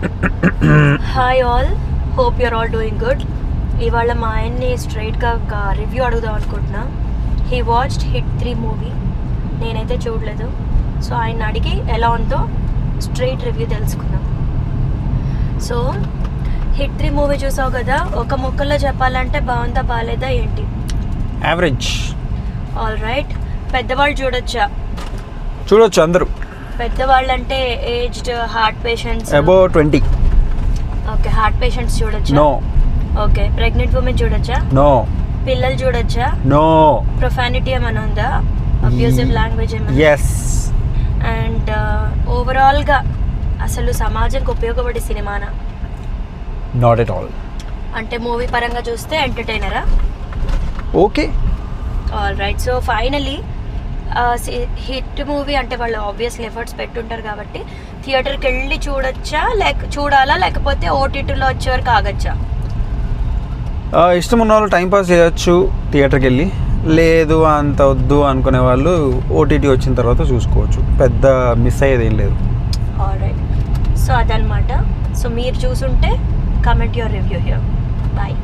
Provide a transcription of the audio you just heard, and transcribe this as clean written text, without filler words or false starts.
Hi all, hope your all doing good. ఇవాళ మా ఆయన్ని స్ట్రైట్గా రివ్యూ అడుగుదాం అనుకుంటున్నా. He watched hit 3 movie. నేనైతే చూడలేదు. సో ఆయన అడిగి ఎలా ఉందో స్ట్రైట్ రివ్యూ తెలుసుకుందాం. సో హిట్ 3 మూవీ చూసావు కదా, ఒక ముక్కల్లో చెప్పాలంటే బాగుందా బాగాలేదా ఏంటి? యావరేజ్. All right. పెద్దవాళ్ళు చూడొచ్చా? చూడొచ్చు అందరూ. పెద్దవాళ్ళు అంటే aged, heart patients? Above 20. Okay, heart patients చూడొచ్చా? నో. ఓకే, ప్రెగ్నెంట్ ఉమెన్ చూడొచ్చా? నో. పిల్లలు చూడొచ్చా? నో. ప్రొఫానిటీ ఏమైనా ఉందా? అబ్యూజివ్ లాంగ్వేజ్ ఏమైనా? ఎస్. అండ్ ఓవరాల్గా అసలు సమాజంకి ఉపయోగపడే సినిమానా? Not at all. అంటే మూవీ పరంగా చూస్తే ఎంటర్టైనరా? Okay. All right. So finally hit movie అంటే వాళ్ళు ఆబ్వియస్లీ ఎఫర్ట్స్ పెట్టుంటారు కాబట్టి థియేటర్కి వెళ్ళి చూడొచ్చా, చూడాలా, లేకపోతే ఓటీటీలో వచ్చేవరకు ఆగచ్చా? ఇష్టం ఉన్న వాళ్ళు టైంపాస్ చేయొచ్చు థియేటర్కి వెళ్ళి. లేదు అంత వద్దు అనుకునే వాళ్ళు ఓటీటీ వచ్చిన తర్వాత చూసుకోవచ్చు. పెద్ద మిస్ అయ్యేది ఏం లేదు. All right. సో అదనమాట. సో మీరు చూసుంటే comment your review here. Bye.